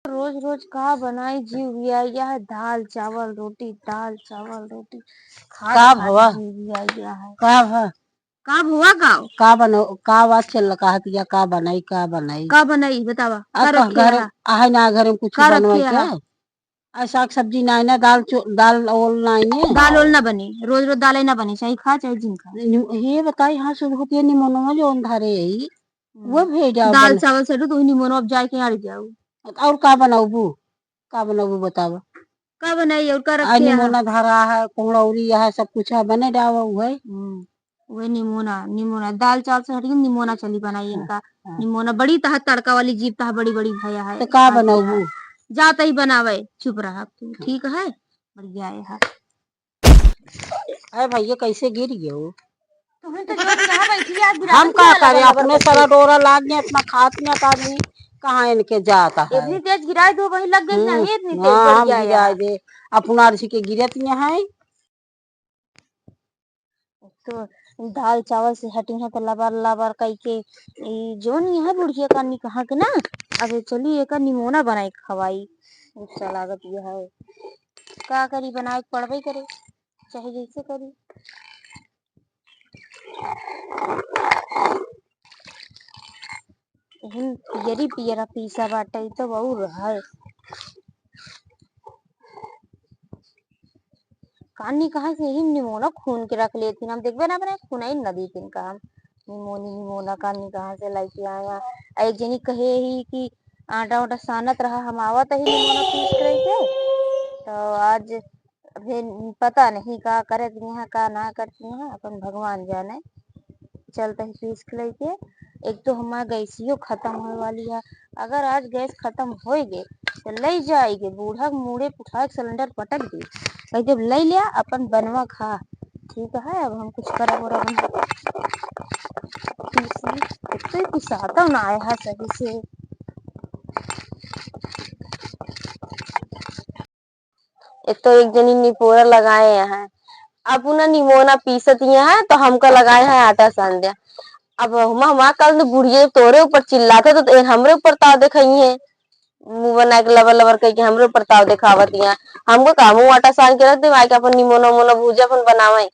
रोज रोज का बनाई जीव गया यह दाल चावल रोटी खात का खात भवा जीव गया है। का भा का हुआ का बनो का बात चल कहा या का बनाई का बनाई बतावा आ का का रखे घर है आहे ना घर में कुछ का बनवाई रखे क्या है आ साग सब्जी ना ना दाल ओल ना दाल ओल ना बनी रोज रोज दाल ना बनी चाहे खा चाहे जिन खा। ये बताई हाँ शुद्ध होती है निमोनो जो धारे यही वो भेजा दाल बन चावल से तो निमोनो अब जाए के आड़ जाओ और का बनाऊ बतावा का बनाई और का आ रखे है निमोना धारा है कोंगड़ौरी है सब कुछ है बने डावा हुआ है। वही निमोना निमोना दाल चावल से हटिए निमोना चली बनाई इनका निमोना बड़ी तह तड़का वाली जीप तह बड़ी बड़ी भया है तो का खाती है बनाऊ जाता ही बनावे चुप रहा तू ठीक है बढ़िया है। अरे भैया कैसे गिर गए हो तुम्हें तो जो यहाँ बैठी है आज हम गिरावत का दिया करें लबर लबर अपने करके सारा डोरा लाद ने अपना खात में आदमी कहाँ इनके जाता है। इतनी तेज गिराए दो वही लग गई नहीं इतनी तेज हाँ हम बढ़िया गिरा यार। दे अपना अर्जी के गिरत में है तो दाल चावल से हटी है तो लबर लबर कई के जो नहीं है बुढ़िया कानी कहा के ना अबे चली एक निमोना बनाई खवाई अच्छा लागत ये है का करी बनाए पड़बे करे चाहे जैसे करी। पियरी पियरा पीसा बाटे तो बहुत है कानी कहाँ से ही निमोना खून के रख लेती हम देखबे ना बने खून ही नदी तीन का हम निमोना कानी कहाँ से लेके आया। एक जनी कहे ही कि आटा उटा सानत रहा हम आवत ही निमोना पीस के तो आज अभी पता नहीं का करती हैं का ना करती हैं अपन भगवान जाने चलते ही पीस के लेके। एक तो हमारा गैसियो खत्म होने वाली है अगर आज गैस खत्म हो गए तो ले जाएगी बूढ़ा मुड़े उठा सिलेंडर पटक दी कहीं जब ले लिया अपन बनवा खा ठीक है। अब हम कुछ करा बोरा तो पिसाता ना आया है सही से एक तो एक जनी निपोरा लगाए हैं अब उन्हें निमोना पीसत है तो हमको लगाए हैं आटा सान दिया। अब हमारा कल बुढ़िए तोरे ऊपर चिल्लाते तो हमरे ऊपर ताव दिखाई है मुंह बना के लबर लबर करके हमरे ऊपर ताव दिखावत है हमको का मुंह आटा सान के रख दे आके अपन निमोना मोना भूजा अपन बनावे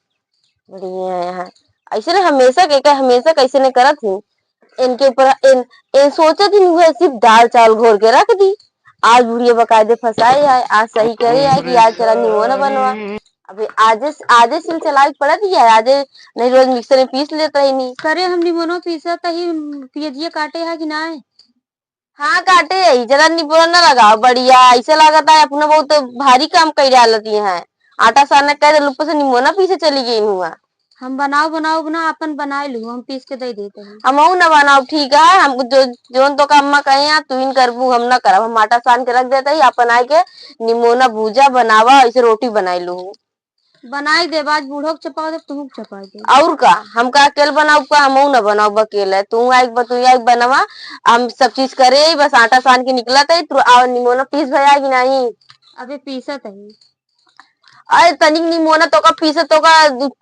बढ़िया है यहाँ ऐसे ना हमेशा कैसे नहीं करत हूँ इनके ऊपर इन सोचा थी नहीं सिर्फ दाल चावल घोर के रख दी आज बुढ़िया बकायदे फंसाई है आज सही करे है कि आज चला निमोना बनवा अभी आजे सिल चला पड़ा थी यार आजे नहीं रोज मिक्सर में पीस लेता ही नहीं करे हम निमोनो पीसा ही पियजिए काटे है कि ना है हाँ काटे यही जरा निपुण न लगाओ बढ़िया ऐसे लगता है अपना बहुत भारी काम कर डालती है आटा सानने कह लुप्प से निमोना पीछे चली गई हुआ हम बनाओ बनाओ बना अपन बनाए लू हम पीस के दे देते हैं हम न बनाओ ठीक है हम जो तो का अम्मा कहे तू इन करबू हम ना करब हम आटा सान के रख देते ही अपन आए के निमोना भूजा बनावा ऐसे रोटी बनाई लू बनाई दे बाद बूढ़ो के चपा दे तुम चपा दे और का हम का अकेले बनाऊ का हम न बनाऊ अकेले तू आई बनवा हम सब चीज करे बस आटा सान के निकला था तू निमोना पीस भया कि नहीं अबे पीसा था अरे तनिक निमोना तो का पीसे तो का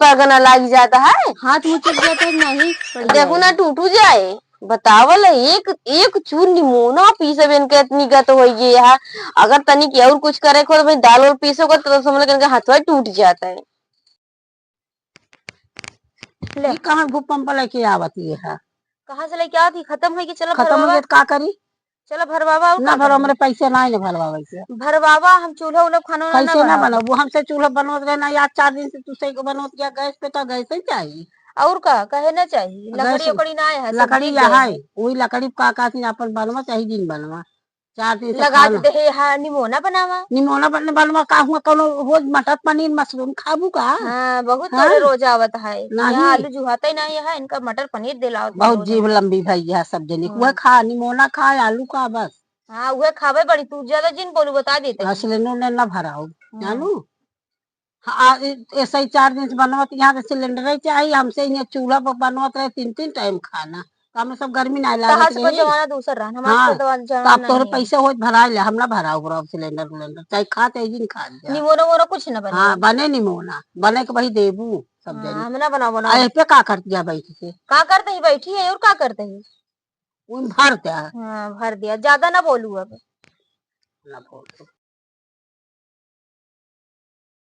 पगना लग जाता है हाथ मुँह चुप जाता है नहीं देखो ना टूटू जाए बतावल एक एक चूर निमोना पीसे बिन के इतनी गत हो गई है अगर तनिक और कुछ करे को तो भाई दाल और पीसोगे तो समझ के हाथ टूट जाता है। ये कहाँ भूकंप लेके आवती है कहाँ से लेके आती खत्म है कि चलो खत्म हो भरवावा गया तो का करी चलो भरवावा और ना का भरो करी हमारे पैसे ना ही भरवा वैसे भरवावा हम चूल्हा उल्हा खाना वाना ना कैसे ना बनावा बनाबू हमसे चूल्हा बनोत गए ना यार 4 दिन से तू सही बनोत गया गैस पे तो गैस ही चाहिए और का कहे ना चाहिए गैस लकड़ी उकड़ी ना है सब लकड़ी जीत यहाँ गए है हैं वही लकड़ी का अपन बनवा चाहिए दिन बनवा 4 दिन से लगा खाना दे है हाँ निमोना बनावा निमोना बनने बनवा का हुआ कोनो रोज मटर पनीर मशरूम खाबू का हाँ बहुत हाँ तोरे रोज आवत है यहाँ नहीं आलू जुहाता ही नहीं है इनका मटर पनीर दिलावत है बहुत रोज जीव हमके लंबी भैया सब जनी वह खा निमोना खाए आलू का बस हाँ वह खावे बड़ी तू ज्यादा जिन बोलू बता देते हैं सिलेंडर ने न भराओ जानू हाँ ऐसे ही 4 दिन से बनवत यहाँ के सिलेंडर ही चाहिए हमसे यहाँ चूल्हा पर बनवत रहे 3 3 टाइम खाना तो हमें सब गर्मी ना कहाँ लागत से रहे जमाना दूसरा रहा हमारे हाँ तो तो अब जमाना तोहरे नहीं है पैसे हो भरा ले हम ना भराओ बरा सिलेंडर उलेंडर चाहे खा चाहे दिन खा जा निमोना वोना कुछ न बने हाँ बने निमोना बने के वही देबू सब जनी हम ना बनाओ बनाओ पे का कर दिया बैठ के का करते ही बैठी है और का करते ही उन भर दिया हाँ भर दिया ज्यादा ना बोलू अब ना फोटो